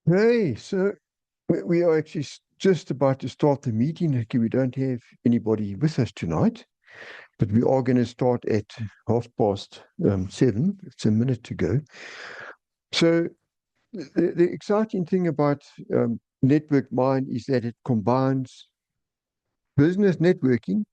Hey, so we are actually just about to start the meeting. Okay, we don't have anybody with us tonight, but we are going to start at 7:30. It's a minute to go. So the exciting thing about Network Mind is that it combines business networking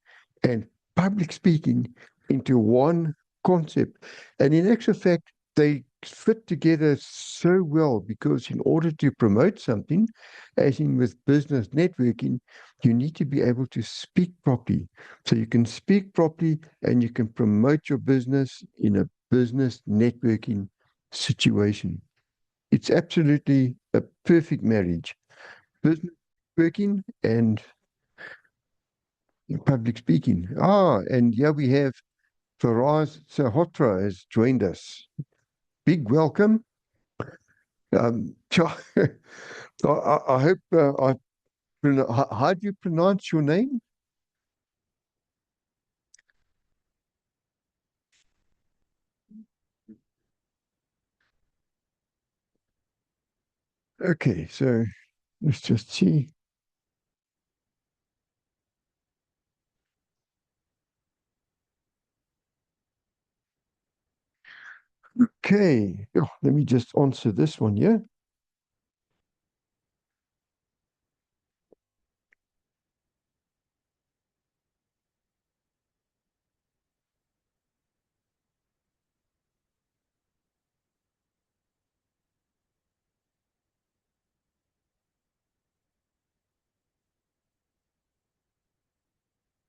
and public speaking into one concept. And in actual fact, they fit together so well because in order to promote something, as in with business networking, you need to be able to speak properly. So you can speak properly and you can promote your business in a business networking situation. It's absolutely a perfect marriage. Business networking and public speaking. And here we have Faraz Sahota has joined us. Big welcome. I hope how do you pronounce your name? Okay, so let's just see. Okay, let me just answer this one. Yeah.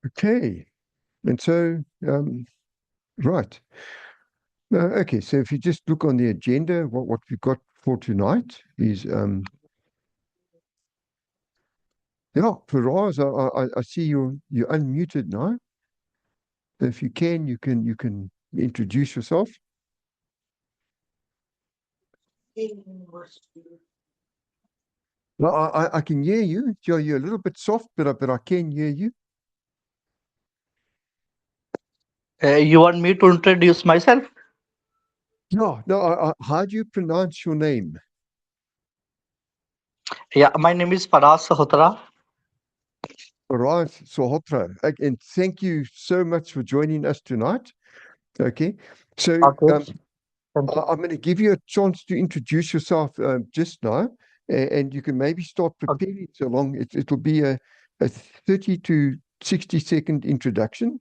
Okay, and so right. Okay, so if you just look on the agenda, what we've got for tonight is yeah, Faraz, I see you're unmuted now. If you can, you can introduce yourself. Well, I can hear you. You're a little bit soft, but I can hear you. You want me to introduce myself? No, no. How do you pronounce your name? Yeah, my name is Faraz Sahotra. Right, Sohotra. And thank you so much for joining us tonight. Okay, so Okay, thank you. I'm going to give you a chance to introduce yourself just now, and you can maybe start Okay, preparing so long. It'll be a 30 to 60-second introduction.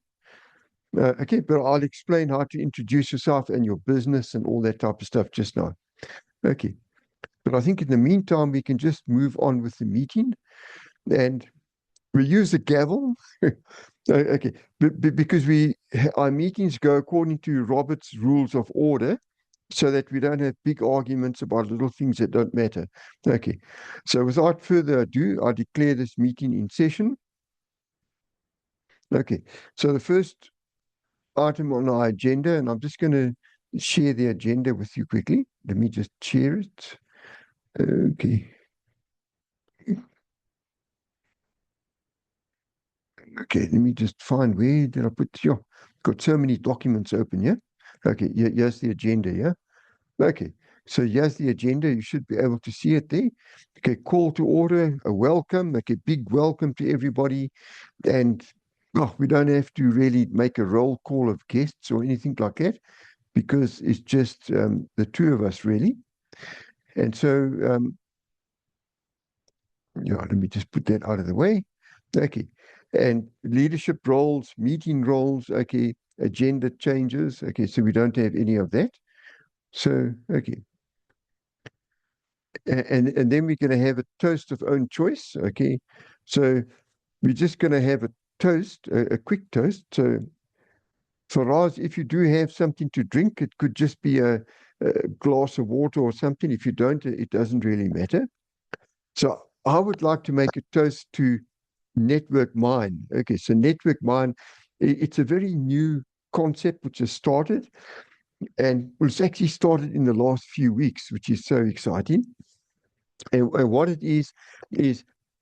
Okay, but I'll explain how to introduce yourself and your business and all that type of stuff just now. Okay, but I think in the meantime, we can just move on with the meeting and we use the gavel. Okay, because our meetings go according to Robert's Rules of Order so that we don't have big arguments about little things that don't matter. Okay, so without further ado, I declare this meeting in session. Okay, so the first item on our agenda, and I'm just going to share the agenda with you quickly. Let me just share it. Okay. Okay, let me just find where did I put yeah. Got so many documents open, yeah? Okay, here's the agenda, yeah? Okay. So here's the agenda. You should be able to see it there. Okay, call to order, a welcome, okay, big welcome to everybody. And oh, we don't have to really make a roll call of guests or anything like that because it's just the two of us really. And so, yeah, let me just put that out of the way. Okay. And leadership roles, meeting roles, okay, agenda changes. Okay, so we don't have any of that. So, okay. And then we're going to have a toast of own choice. Okay. So we're just going to have a toast, a quick toast. So, Faraz, if you do have something to drink, it could just be a glass of water or something. If you don't, it doesn't really matter. So I would like to make a toast to Network Mind. Okay, so Network Mind, it's a very new concept which has started and was actually started in the last few weeks, which is so exciting. And what it is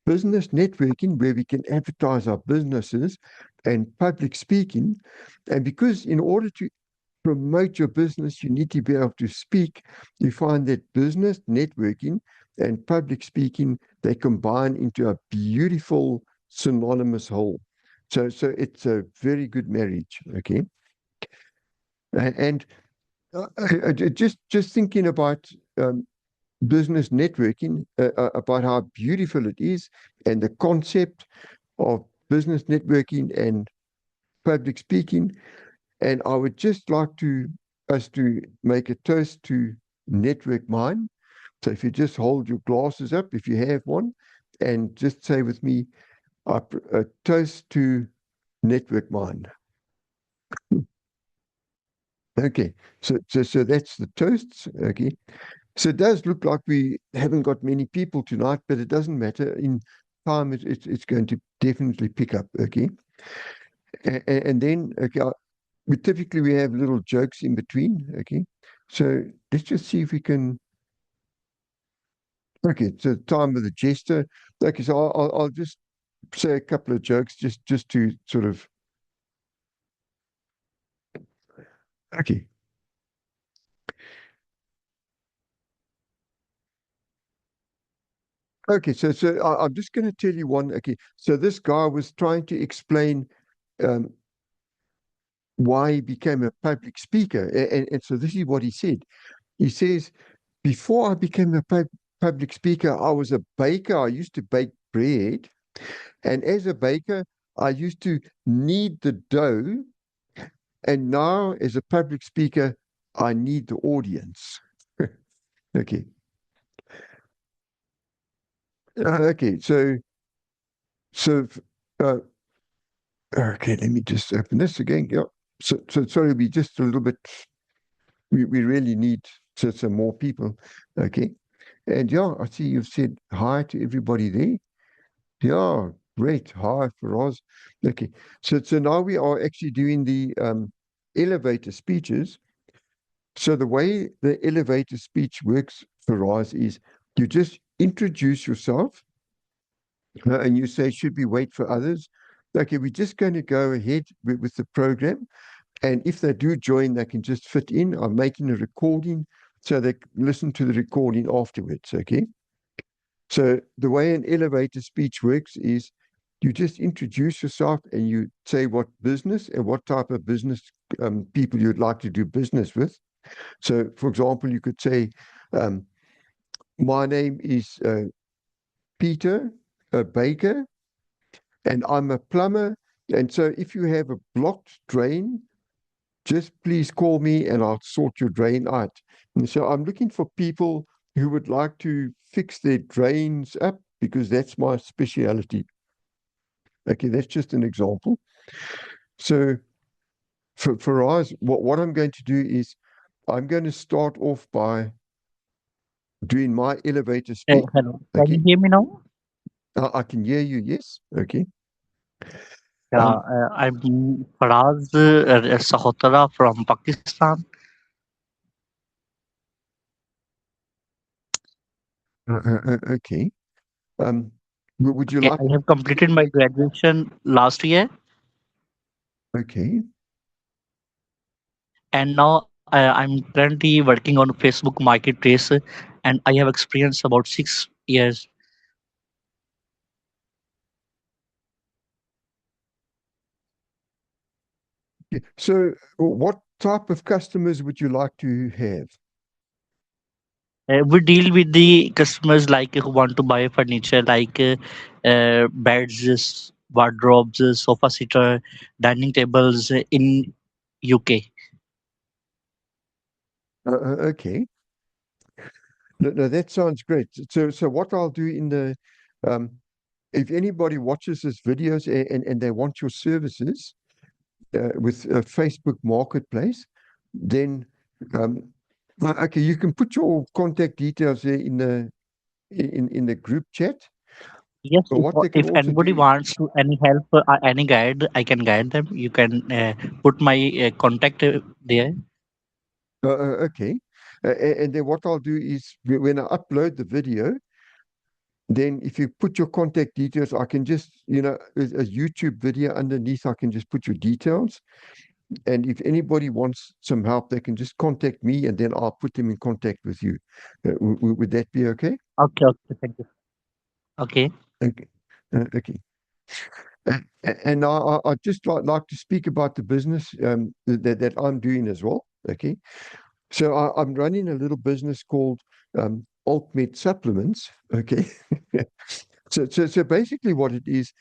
business networking where we can advertise our businesses and public speaking. And because in order to promote your business, you need to be able to speak. You find that business networking and public speaking, they combine into a beautiful synonymous whole. So it's a very good marriage. Okay. And just thinking about business networking, about how beautiful it is, and the concept of business networking and public speaking. And I would just like us to make a toast to Network Mind. So if you just hold your glasses up, if you have one, and just say with me, a toast to Network Mind. Okay, so that's the toasts. Okay, so it does look like we haven't got many people tonight, but it doesn't matter. In time, it's going to definitely pick up. Okay, and then okay, we have little jokes in between. Okay, so let's just see if we can. Okay, so time with the jester. Okay, so I'll just say a couple of jokes just to sort of. Okay. Okay, so I'm just going to tell you one. Okay, so this guy was trying to explain um, why he became a public speaker, and so this is what he said. He says, "Before I became a public speaker, I was a baker. I used to bake bread, and as a baker, I used to knead the dough, and now as a public speaker, I need the audience." Okay, okay, so. Uh, Okay, let me just open this again. Yeah. So sorry, we just a little bit. We really need some more people. Okay, and yeah, I see you've said hi to everybody there. Yeah, great. Hi, Faraz. Okay, so now we are actually doing the elevator speeches. So the way the elevator speech works, Faraz, is you just introduce yourself and you say, "Should we wait for others?" Okay, we're just going to go ahead with the program. And if they do join, they can just fit in. I'm making a recording so they listen to the recording afterwards. Okay. So the way an elevator speech works is you just introduce yourself and you say what business and what type of business people you'd like to do business with. So, for example, you could say, um, "My name is Peter Baker, and I'm a plumber. And so, if you have a blocked drain, just please call me and I'll sort your drain out." And so I'm looking for people who would like to fix their drains up because that's my speciality. Okay, that's just an example. So for us, what I'm going to do is I'm going to start off by doing my elevator speech. Hello, can you Okay, hear me now? I can hear you. Yes. Okay. Yeah, Um. I'm Faraz Sahotara from Pakistan. Okay. Um. Would you Okay, like? I have completed my graduation last year, Okay. and now I'm currently working on Facebook Marketplace, and I have experience about 6 years. Yeah. So, what type of customers would you like to have? We deal with the customers like who want to buy furniture like beds, wardrobes, sofa seater, dining tables in UK. Okay. No, that sounds great. So what I'll do in the, um, if anybody watches this videos and they want your services with Facebook Marketplace, then um, okay, you can put your contact details there in the group chat. Yes, But what they can if also anybody do, wants to any help or any guide, I can guide them. You can put my contact there. okay, and then what I'll do is when I upload the video, then if you put your contact details, I can just, a YouTube video underneath, I can just put your details. And if anybody wants some help, they can just contact me, and then I'll put them in contact with you. Would that be okay? Okay, okay, thank you. Okay. Okay. Okay. And I'd just like to speak about the business that I'm doing as well. Okay. So I'm running a little business called AltMed Supplements. Okay. So basically what it is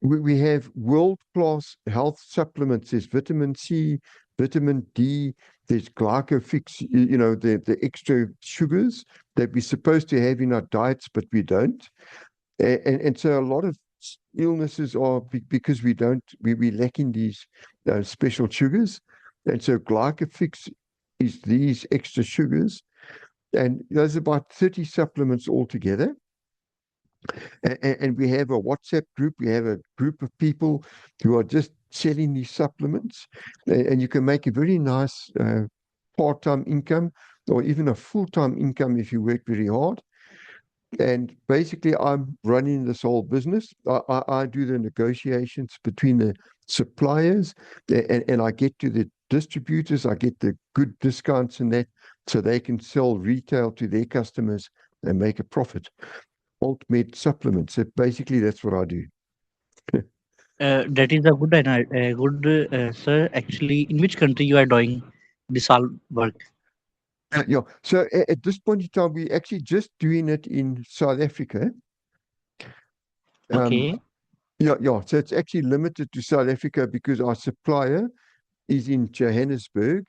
we have world-class health supplements. There's vitamin C, vitamin D, there's glycofix, the extra sugars that we're supposed to have in our diets, but we don't. And so a lot of illnesses are because we lack in these special sugars. And so glycofix is these extra sugars. And there's about 30 supplements altogether. And we have a WhatsApp group. We have a group of people who are just selling these supplements. And you can make a very nice part-time income or even a full-time income if you work very hard. And basically, I'm running this whole business. I do the negotiations between the suppliers, and I get to the distributors. I get the good discounts and that, so they can sell retail to their customers and make a profit. AltMed supplements. So basically, that's what I do. That is a good, good, sir. Actually, in which country you are doing this all work? Yeah. So at this point in time, we're actually just doing it in South Africa. Um, Okay. yeah. So it's actually limited to South Africa because our supplier is in Johannesburg,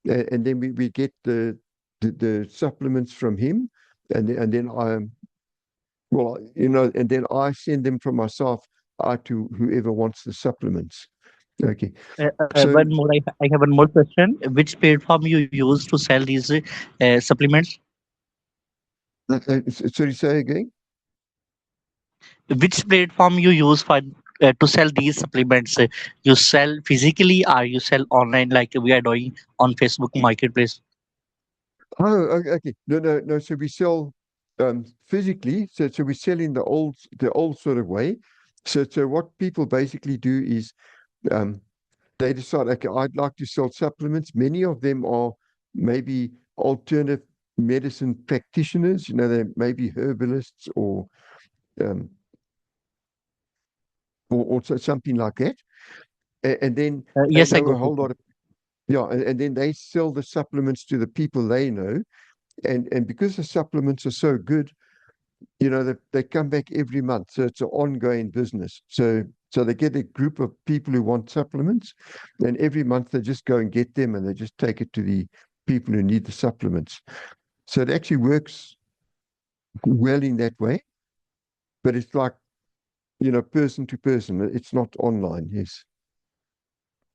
and then we get the supplements from him, and then and then I send them from myself out to whoever wants the supplements. Okay. So One more. I have one more question. Which platform you use to sell these supplements? sorry, say again. Which platform you use for to sell these supplements? You sell physically or you sell online like we are doing on Facebook Marketplace? Oh, okay. No. So we sell physically. So we sell in the old sort of way. So what people basically do is um, they decide, okay, I'd like to sell supplements. Many of them are maybe alternative medicine practitioners. They may be herbalists um, or also something like that. And then they Yes, I know a got it. whole lot of yeah, and then they sell the supplements to the people they know. And because the supplements are so good, they come back every month. So it's an ongoing business. So they get a group of people who want supplements, and every month they just go and get them and they just take it to the people who need the supplements. So it actually works well in that way, but it's like, person to person. It's not online. Yes.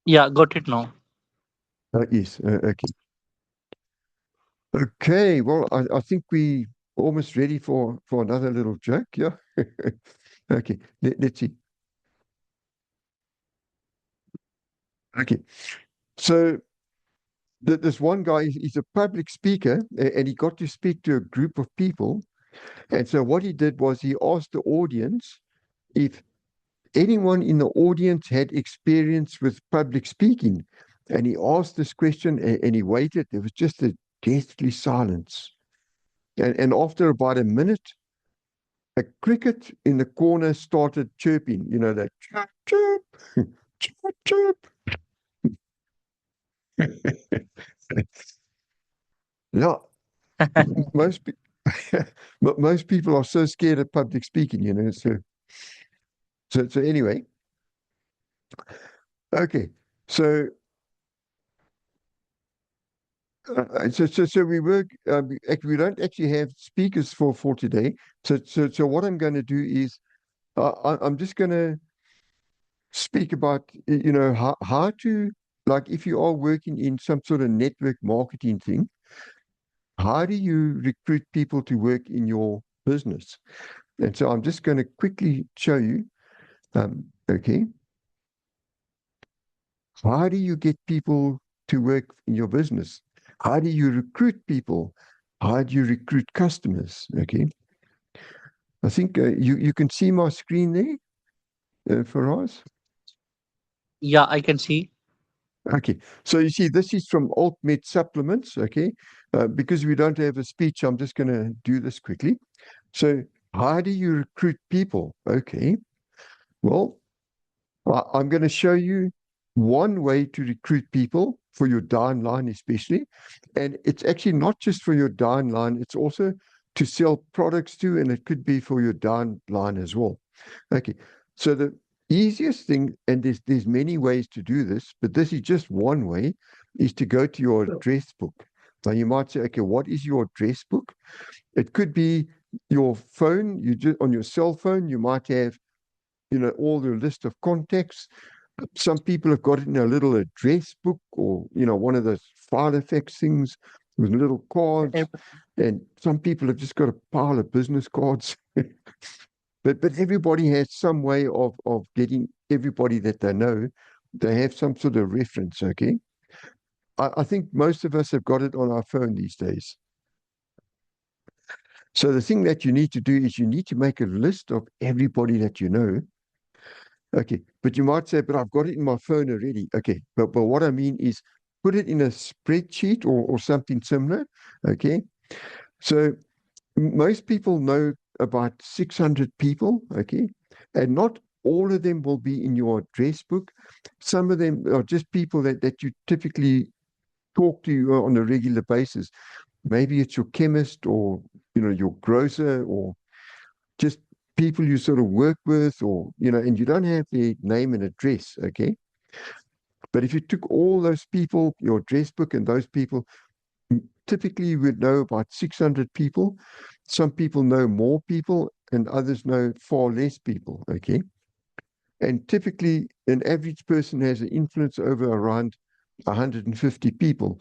Yeah, got it now. Yes. Okay. Okay. Well, I think we almost ready for another little joke. Yeah. Okay. Let's see. Okay. So this one guy, he's a public speaker, and he got to speak to a group of people. And so what he did was he asked the audience if anyone in the audience had experience with public speaking. And he asked this question, and he waited. There was just a deathly silence. And after about a minute, a cricket in the corner started chirping, that chirp, chirp, chirp, chirp. Yeah, most but most people are so scared of public speaking. So anyway, okay. So so we work. We don't actually have speakers for today. So what I'm going to do is I'm just going to speak about how to, like, if you are working in some sort of network marketing thing, how do you recruit people to work in your business? And so I'm just going to quickly show you. Okay. How do you get people to work in your business? How do you recruit people? How do you recruit customers? Okay. I think you can see my screen there, Faraz. Yeah, I can see. Okay, so you see, this is from AltMed Supplements. Okay, because we don't have a speech, I'm just going to do this quickly. So, how do you recruit people? Okay, well, I'm going to show you one way to recruit people for your downline, especially. And it's actually not just for your downline, it's also to sell products to, and it could be for your downline as well. Okay. So the easiest thing, and there's many ways to do this, but this is just one way, is to go to your address book. Now you might say, okay, what is your address book? It could be your phone. You just on your cell phone, you might have, all your list of contacts. Some people have got it in a little address book, or one of those file effects things with little cards. And some people have just got a pile of business cards. But everybody has some way of getting everybody that they know. They have some sort of reference, okay? I think most of us have got it on our phone these days. So the thing that you need to do is you need to make a list of everybody that you know. Okay, but you might say, but I've got it in my phone already. Okay, but what I mean is put it in a spreadsheet or something similar. Okay, so most people know about 600 people. Okay, and not all of them will be in your address book. Some of them are just people that you typically talk to on a regular basis. Maybe it's your chemist, or your grocer, or just people you sort of work with, or and you don't have their name and address. Okay, but if you took all those people, your address book, and those people, typically you would know about 600 people. Some people know more people, and others know far less people. Okay, and typically an average person has an influence over around 150 people.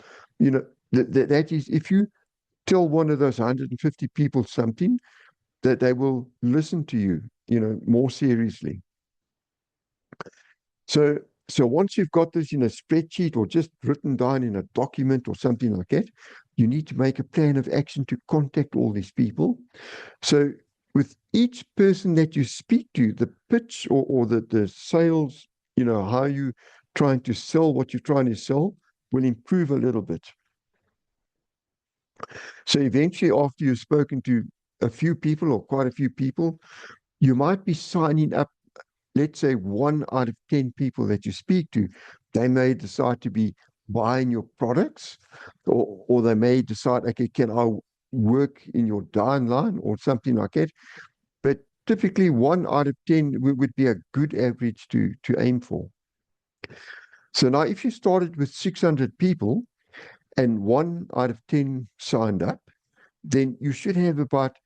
That is, if you tell one of those 150 people something, that they will listen to you, more seriously. So, so once you've got this in a spreadsheet or just written down in a document or something like that, you need to make a plan of action to contact all these people. So with each person that you speak to, the pitch or the sales, how you trying to sell what you're trying to sell will improve a little bit. So eventually, after you've spoken to a few people or quite a few people, you might be signing up, let's say 1 out of 10 people that you speak to, they may decide to be buying your products, or they may decide, okay, can I work in your downline or something like that. But typically 1 out of 10 would be a good average to aim for. So now if you started with 600 people and 1 out of 10 signed up, then you should have about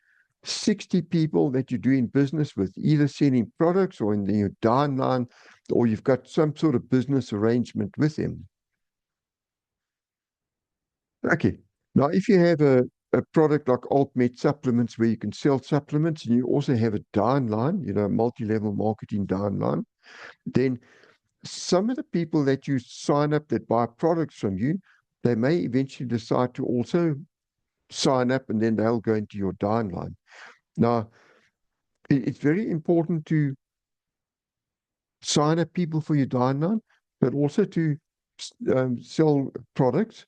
60 people that you're doing business with, either selling products or in the downline, or you've got some sort of business arrangement with them. Okay. Now, if you have a product like AltMed Supplements where you can sell supplements, and you also have a downline, multi-level marketing downline, then some of the people that you sign up that buy products from you, they may eventually decide to also sign up, and then they'll go into your downline. Now, it's very important to sign up people for your downline, but also to sell products.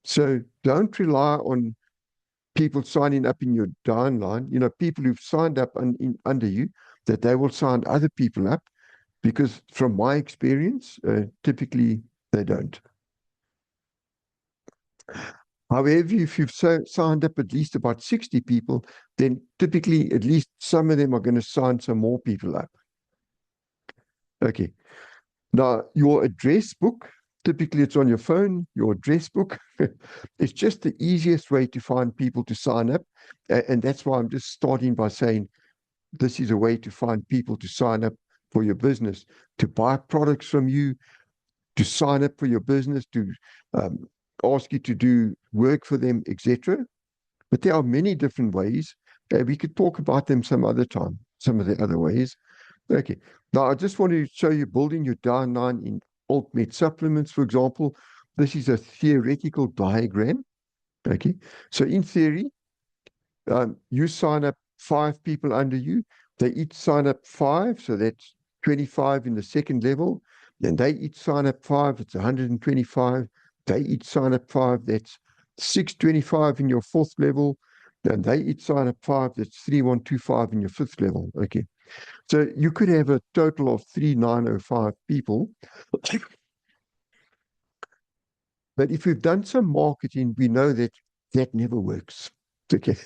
So don't rely on people signing up in your downline, people who've signed up under you, that they will sign other people up, because from my experience, typically they don't. However, if you've signed up at least about 60 people, then typically at least some of them are going to sign some more people up. Okay. Now, your address book, typically it's on your phone, your address book. It's just the easiest way to find people to sign up. And that's why I'm just starting by saying this is a way to find people to sign up for your business, to buy products from you, to sign up for your business, to ask you to do work for them, etc. But there are many different ways. We could talk about them some other time, some of the other ways. Okay. Now, I just want to show you building your downline in AltMed Supplements, for example. This is a theoretical diagram. Okay. So in theory, you sign up 5 people under you. They each sign up 5, so that's 25 in the second level. and they each sign up 5, it's 125. They each sign up 5, that's 625 in your 4th level. And they each sign up 5, that's 3125 in your 5th level. Okay. So you could have a total of 3905 people. But if we've done some marketing, we know that that never works. Okay.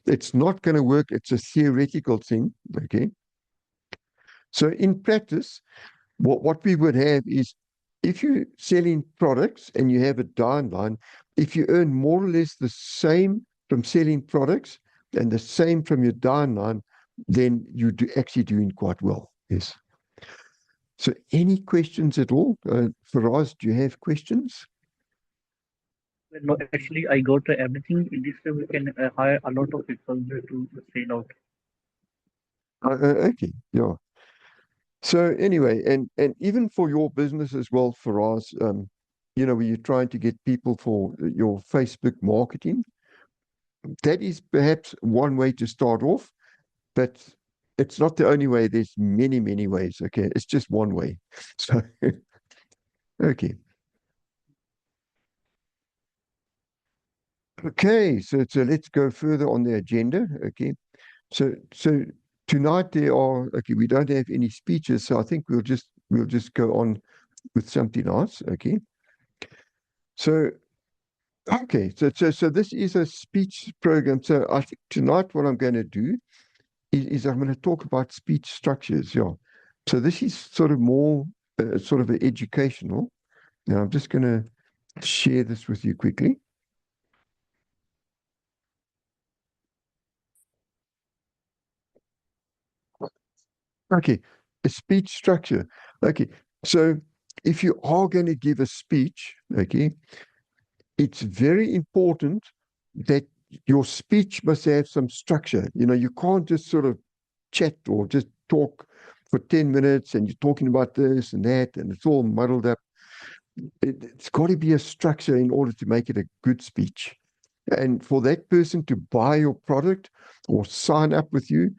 It's not going to work. It's a theoretical thing. Okay. So in practice, what we would have is, if you're selling products and you have a downline, if you earn more or less the same from selling products and the same from your downline, then you do actually doing quite well. Yes. So any questions at all? Faraz, do you have questions? No, actually, I got everything. In this way, we can hire a lot of people to sell out. Okay, yeah. So anyway, and even for your business as well, Faraz, when you're trying to get people for your Facebook marketing, that is perhaps one way to start off, but it's not the only way. There's many, many ways. Okay, it's just one way. So okay, so let's go further on the agenda. Okay, so tonight we don't have any speeches, so I think we'll just go on with something else. Okay, so so this is a speech program. So I think tonight what I'm going to do is I'm going to talk about speech structures. Yeah. So this is sort of more sort of educational. Now I'm just going to share this with you quickly. Okay, a speech structure. Okay, so if you are going to give a speech, okay, it's very important that your speech must have some structure. You can't just sort of chat or just talk for 10 minutes and you're talking about this and that and it's all muddled up. It's got to be a structure in order to make it a good speech. And for that person to buy your product or sign up with you,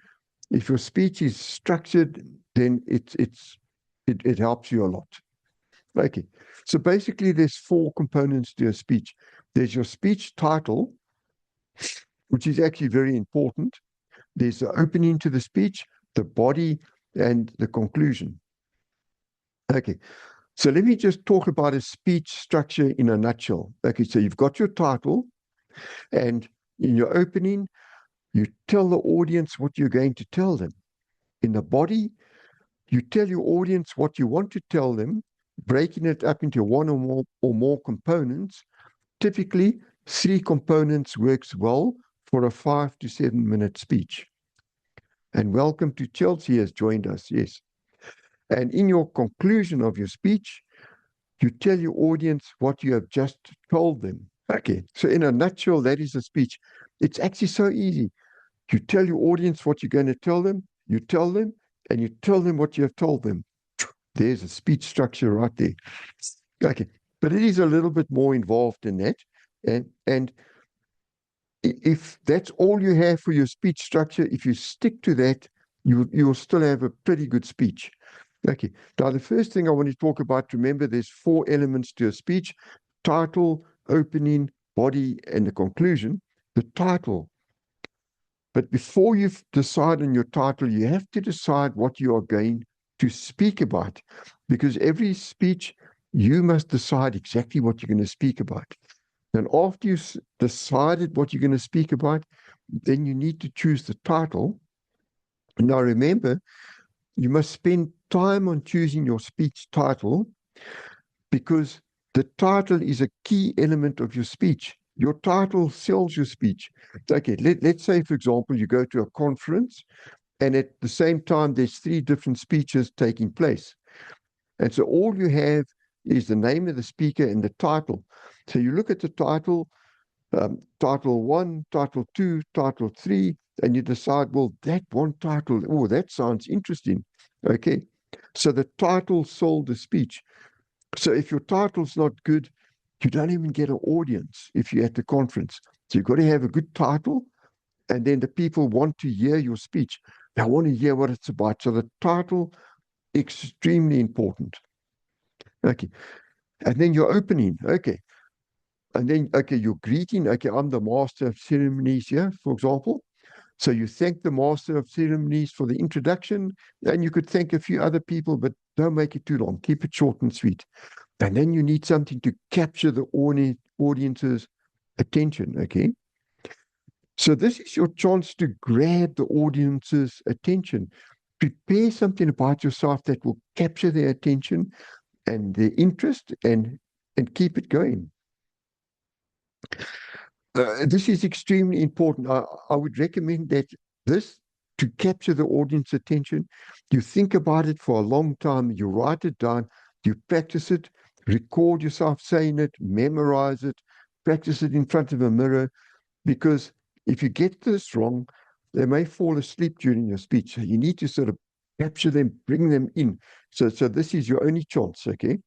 if your speech is structured, then it helps you a lot. Okay. So basically, there's 4 components to a speech. There's your speech title, which is actually very important. There's the opening to the speech, the body, and the conclusion. Okay. So let me just talk about a speech structure in a nutshell. Okay. So you've got your title, and in your opening, you tell the audience what you're going to tell them. In the body, you tell your audience what you want to tell them, breaking it up into one or more components. Typically, 3 components works well for a 5 to 7 minute speech. And welcome to Chelsea has joined us, yes. And in your conclusion of your speech, you tell your audience what you have just told them. Okay, so in a nutshell, that is a speech. It's actually so easy. You tell your audience what you're going to tell them, you tell them, and you tell them what you have told them. There's a speech structure right there. Okay, but it is a little bit more involved than that. And if that's all you have for your speech structure, if you stick to that, you'll still have a pretty good speech. Okay, now the first thing I want to talk about, remember there's 4 elements to a speech: title, opening, body, and the conclusion. The title. But before you decide on your title, you have to decide what you are going to speak about, because every speech, you must decide exactly what you're going to speak about. And after you've decided what you're going to speak about, then you need to choose the title. Now, remember, you must spend time on choosing your speech title, because the title is a key element of your speech. Your title sells your speech. Okay, let's say, for example, you go to a conference and at the same time, there's 3 different speeches taking place. And so all you have is the name of the speaker and the title. So you look at the title, title 1, title 2, title 3, and you decide, well, that one title, oh, that sounds interesting. Okay, so the title sold the speech. So if your title's not good, you don't even get an audience if you're at the conference. So you've got to have a good title, and then the people want to hear your speech. They want to hear what it's about. So the title, extremely important. Okay. And then your opening. Okay. And then, okay, your greeting. Okay, I'm the master of ceremonies here, for example. So you thank the master of ceremonies for the introduction, and you could thank a few other people, but don't make it too long. Keep it short and sweet. And then you need something to capture the audience's attention. Okay. So this is your chance to grab the audience's attention. Prepare something about yourself that will capture their attention and their interest and keep it going. This is extremely important. I would recommend that this, to capture the audience attention, you think about it for a long time, you write it down, you practice it, record yourself saying it, memorize it, practice it in front of a mirror, because if you get this wrong, they may fall asleep during your speech. So you need to sort of capture them, bring them in. So this is your only chance, okay?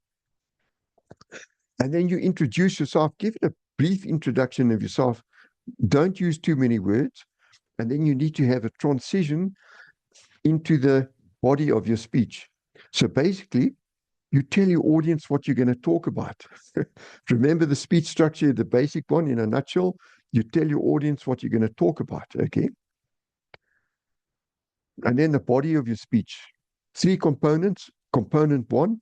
And then you introduce yourself, give it a brief introduction of yourself. Don't use too many words. And then you need to have a transition into the body of your speech. So basically, you tell your audience what you're going to talk about. Remember the speech structure, the basic one in a nutshell. You tell your audience what you're going to talk about, okay? And then the body of your speech. Three components. Component one,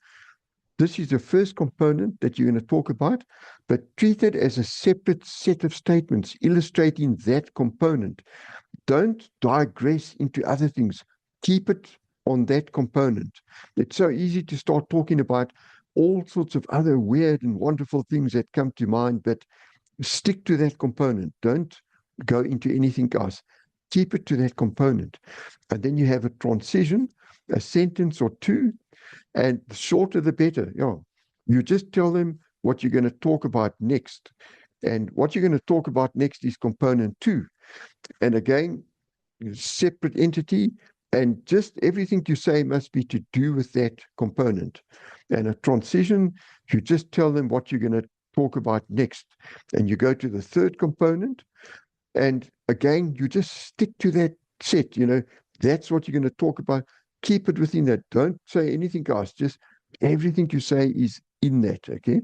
this is the first component that you're going to talk about, but treat it as a separate set of statements illustrating that component. Don't digress into other things. Keep it on that component. It's so easy to start talking about all sorts of other weird and wonderful things that come to mind, but stick to that component. Don't go into anything else. Keep it to that component. And then you have a transition, a sentence or two, and the shorter the better. Yeah. You just tell them what you're going to talk about next. And what you're going to talk about next is component two. And again, separate entity, and just everything you say must be to do with that component. And a transition, you just tell them what you're going to talk about next. And you go to the third component, and again, you just stick to that set. That's what you're going to talk about. Keep it within that. Don't say anything else. Just everything you say is in that, okay?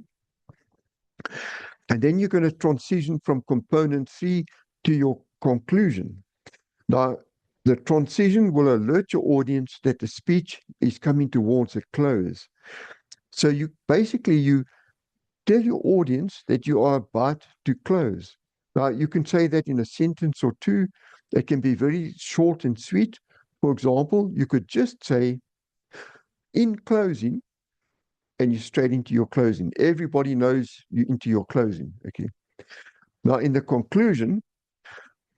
And then you're going to transition from component three to your conclusion. Now, the transition will alert your audience that the speech is coming towards a close. So you tell your audience that you are about to close. Now, you can say that in a sentence or two. It can be very short and sweet. For example, you could just say, in closing, and you're straight into your closing. Everybody knows you're into your closing. Okay. Now, in the conclusion,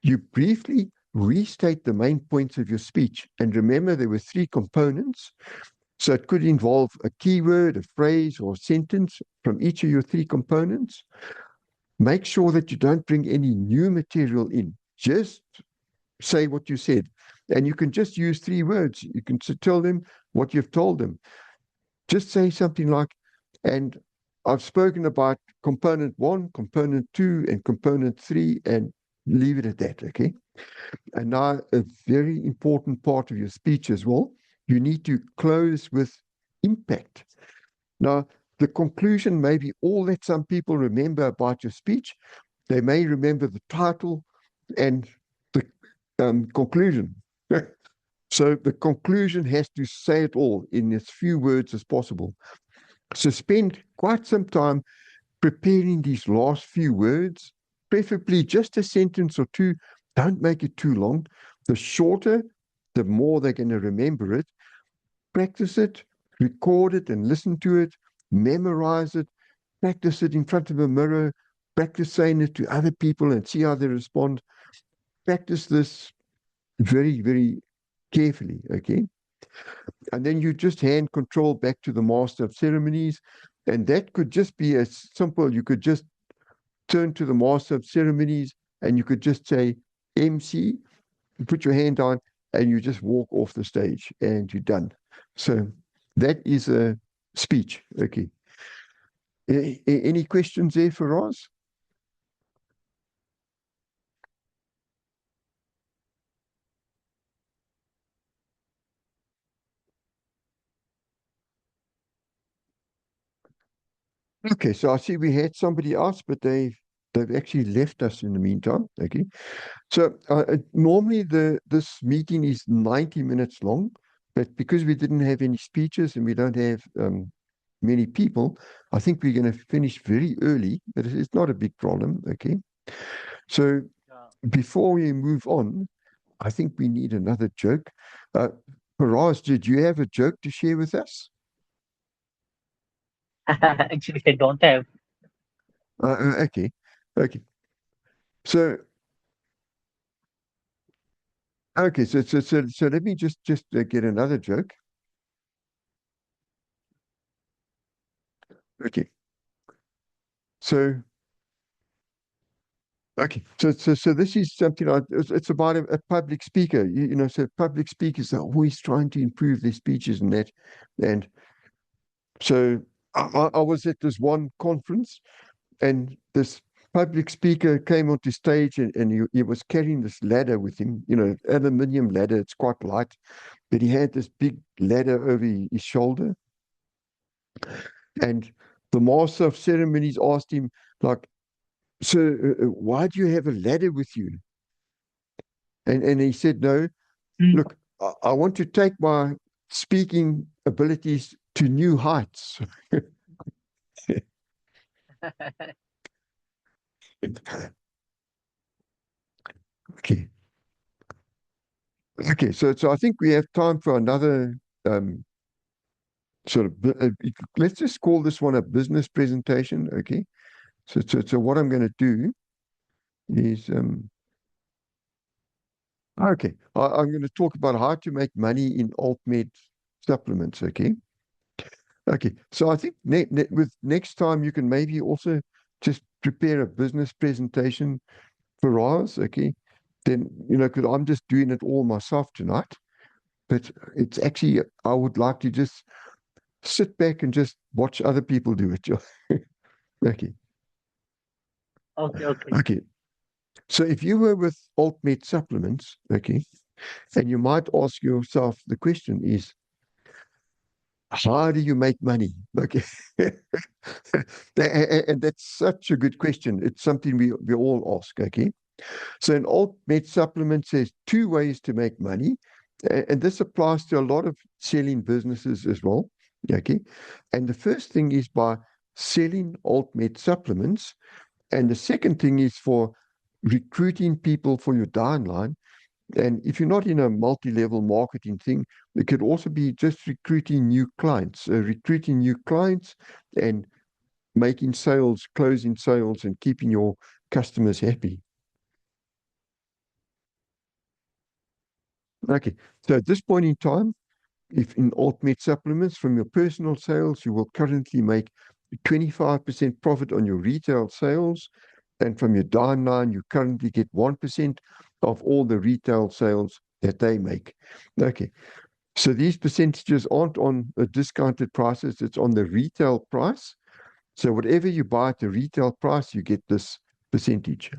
you briefly restate the main points of your speech. And remember, there were three components. So it could involve a keyword, a phrase, or a sentence from each of your three components. Make sure that you don't bring any new material in. Just say what you said. And you can just use three words. You can tell them what you've told them. Just say something like, and I've spoken about component one, component two, and component three, and leave it at that, okay? And now a very important part of your speech as well, you need to close with impact. Now, the conclusion may be all that some people remember about your speech. They may remember the title and the conclusion. So the conclusion has to say it all in as few words as possible. So spend quite some time preparing these last few words, preferably just a sentence or two. Don't make it too long. The shorter, the more they're going to remember it. Practice it, record it and listen to it, memorize it, practice it in front of a mirror, practice saying it to other people and see how they respond. Practice this very, very carefully, okay? And then you just hand control back to the master of ceremonies. And that could just be as simple. You could just turn to the master of ceremonies and you could just say, MC, you put your hand on, and you just walk off the stage and you're done. So that is a speech. Okay. Any questions there for Roz? Okay, so I see we had somebody else, but they've actually left us in the meantime. Okay, so normally this meeting is 90 minutes long, but because we didn't have any speeches and we don't have many people, I think we're going to finish very early, but it's not a big problem. Okay, so Yeah. before we move on, I think we need another joke. Uh, Faraz, did you have a joke to share with us? Actually, I don't have. Okay, okay. So so let me just get another joke. Okay, so okay, so this is something it's about a public speaker. So public speakers are always trying to improve their speeches and that, and so I was at this one conference, and this public speaker came onto stage, and he was carrying this ladder with him, aluminium ladder. It's quite light, but he had this big ladder over his shoulder. And the master of ceremonies asked him, like, "Sir, why do you have a ladder with you?" And he said, "No, Hmm. look, I want to take my speaking abilities to new heights." Okay. Okay, so I think we have time for another um, let's just call this one a business presentation. Okay. So what I'm going to do is okay, I'm going to talk about how to make money in AltMed supplements. Okay. Okay. So I think with next time you can maybe also just prepare a business presentation for us. Okay. Then, because I'm just doing it all myself tonight, but it's actually, I would like to just sit back and just watch other people do it. Okay. Okay, okay. Okay. So if you were with AltMed supplements, okay, and you might ask yourself, the question is, how do you make money? Okay. And that's such a good question. It's something we all ask, okay? So in AltMed supplements, there's two ways to make money. And this applies to a lot of selling businesses as well. Okay. And the first thing is by selling AltMed supplements. And the second thing is for recruiting people for your downline. And if you're not in a multi-level marketing thing, it could also be just recruiting new clients and making sales, closing sales, and keeping your customers happy. Okay, so at this point in time, if in AltMed supplements from your personal sales, you will currently make 25% profit on your retail sales, and from your downline, you currently get 1% of all the retail sales that they make. Okay, so these percentages aren't on a discounted prices, it's on the retail price. So whatever you buy at the retail price, you get this percentage.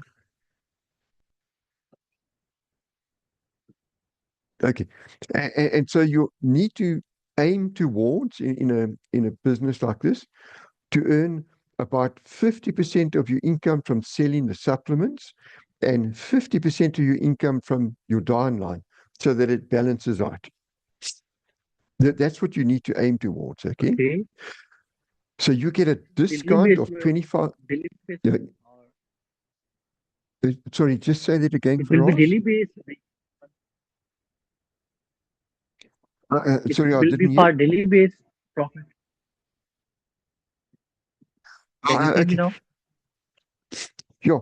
Okay. And so you need to aim towards in a business like this to earn about 50% of your income from selling the supplements and 50% of your income from your downline so that it balances out. That's what you need to aim towards, okay? Okay. So you get a Daily discount base, of 25. daily base, uh, or Sorry, just say that again it for will be us. daily base. Like, it Sorry, I will be didn't hear. for daily base profit. Can you hear me Okay. now? Yeah.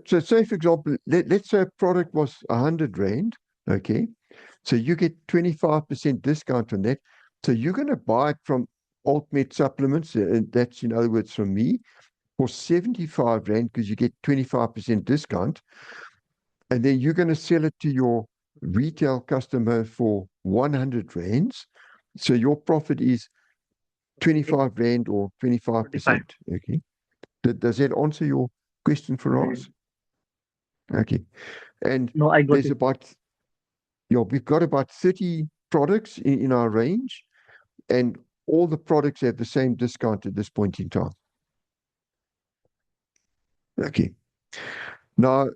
So say, for example, let's say a product was 100 Rand. Okay. So you get 25% discount on that. So you're going to buy it from AltMed supplements, and that's in other words from me, for 75 Rand because you get 25% discount. And then you're going to sell it to your retail customer for 100 Rands. So your profit is Okay. 25 Rand or 25. 25%. Okay. Does that answer your question for us? Okay. And No, I got there's it. about, we've got about 30 products in our range, and all the products have the same discount at this point in time. Okay. Now,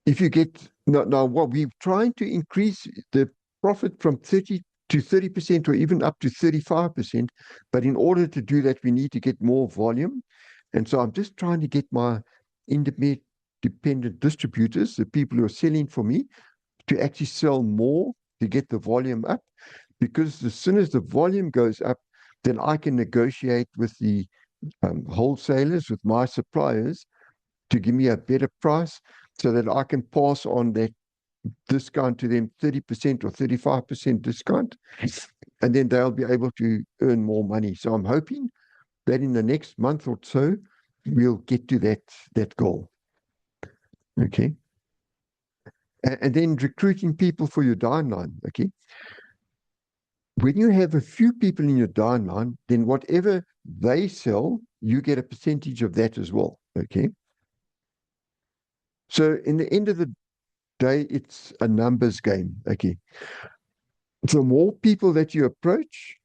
if you get now what we're trying to increase the profit from 30 to 30% or even up to 35%. But in order to do that, we need to get more volume. And so I'm just trying to get my independent distributors, the people who are selling for me, to actually sell more to get the volume up. Because as soon as the volume goes up, then I can negotiate with the wholesalers, with my suppliers, to give me a better price so that I can pass on that discount to them, 30% or 35% discount, and then they'll be able to earn more money. So I'm hoping that in the next month or so, we'll get to that goal. Okay. And then recruiting people for your downline. Okay. When you have a few people in your downline, then whatever they sell, you get a percentage of that as well. Okay. So in the end of the day, it's a numbers game. Okay. The more people that you approach,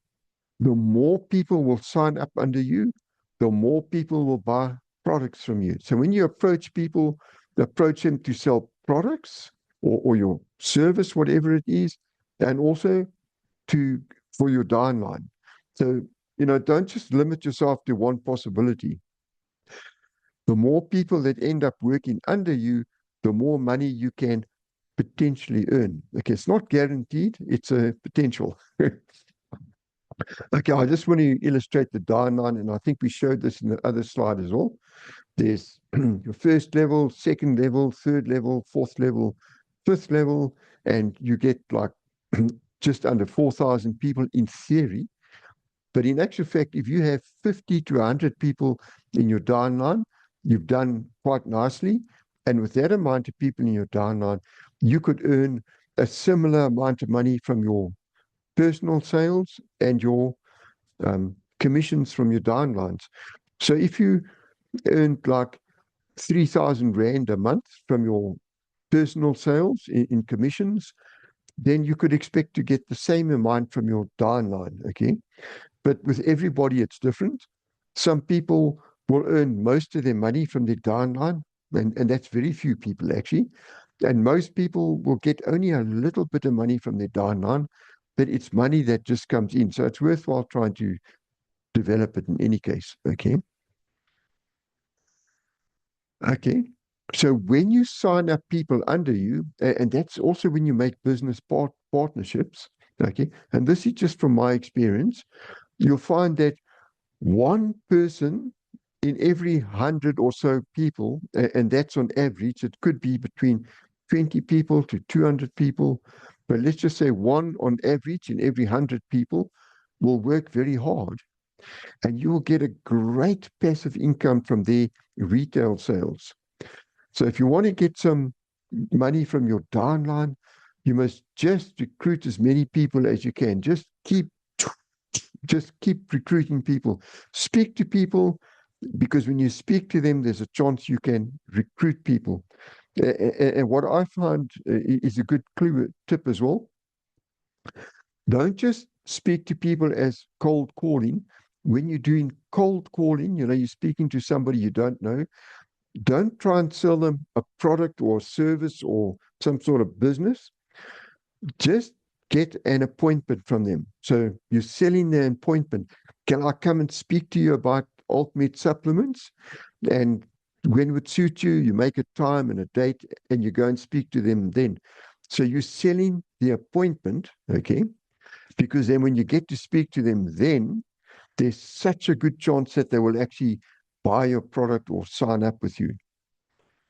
the more people will sign up under you, the more people will buy products from you. So when you approach people, approach them to sell products or your service, whatever it is, and also to for your downline. So, don't just limit yourself to one possibility. The more people that end up working under you, the more money you can potentially earn. Okay, it's not guaranteed, it's a potential. Okay, I just want to illustrate the downline, and I think we showed this in the other slide as well. There's your first level, second level, third level, fourth level, fifth level, and you get like just under 4,000 people in theory. But in actual fact, if you have 50 to 100 people in your downline, you've done quite nicely. And with that amount of people in your downline, you could earn a similar amount of money from your personal sales and your commissions from your downlines. So if you earned like 3,000 Rand a month from your personal sales in commissions, then you could expect to get the same amount from your downline. Okay. But with everybody, it's different. Some people will earn most of their money from their downline, and that's very few people actually. And most people will get only a little bit of money from their downline, but it's money that just comes in. So it's worthwhile trying to develop it in any case. Okay. Okay. So when you sign up people under you, and that's also when you make business partnerships, okay, and this is just from my experience, you'll find that one person in every 100 or so people, and that's on average, it could be between 20 people to 200 people, but let's just say one on average in every 100 people will work very hard, and you will get a great passive income from their retail sales. So if you want to get some money from your downline, you must just recruit as many people as you can. Just keep recruiting people. Speak to people, because when you speak to them, there's a chance you can recruit people. And what I find is a good tip as well. Don't just speak to people as cold calling. When you're doing cold calling, you're speaking to somebody you don't know. Don't try and sell them a product or a service or some sort of business. Just get an appointment from them. So you're selling their appointment. Can I come and speak to you about Altmed supplements? And when would suit you, you make a time and a date and you go and speak to them then. So you're selling the appointment, okay? Because then when you get to speak to them then, there's such a good chance that they will actually buy your product or sign up with you.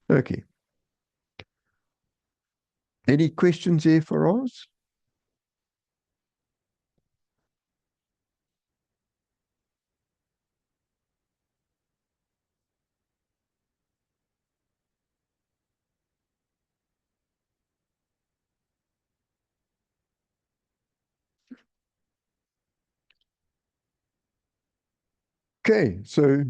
Okay. Any questions there for us? Okay, so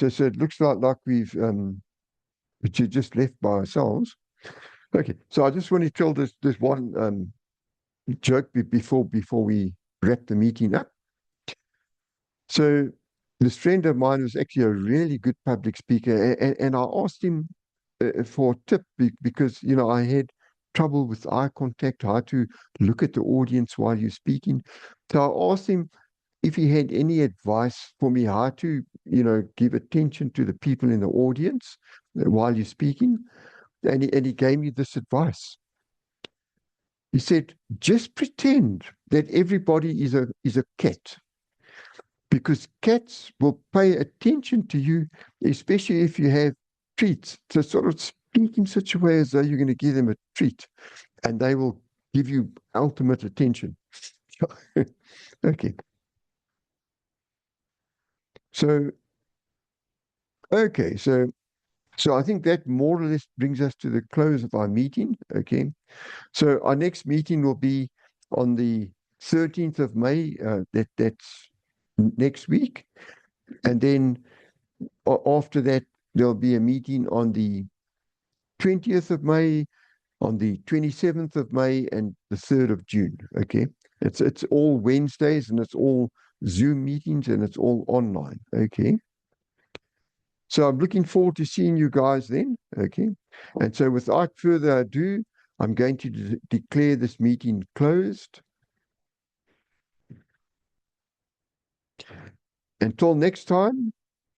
so it looks like we've just left by ourselves. Okay, so I just want to tell this one joke before we wrap the meeting up. So this friend of mine was actually a really good public speaker, and I asked him for a tip because I had trouble with eye contact, how to look at the audience while you're speaking. So I asked him if he had any advice for me how to give attention to the people in the audience while you're speaking, and he gave me this advice. He said, just pretend that everybody is a cat, because cats will pay attention to you, especially if you have treats. So sort of speak in such a way as though you're going to give them a treat, and they will give you ultimate attention. Okay. So, okay. So I think that more or less brings us to the close of our meeting. Okay. So our next meeting will be on the 13th of May. That's next week. And then after that, there'll be a meeting on the 20th of May, on the 27th of May, and the 3rd of June. Okay. It's all Wednesdays, and it's all Zoom meetings, and it's all online. Okay. So I'm looking forward to seeing you guys then. Okay. And so without further ado, I'm going to declare this meeting closed. Until next time,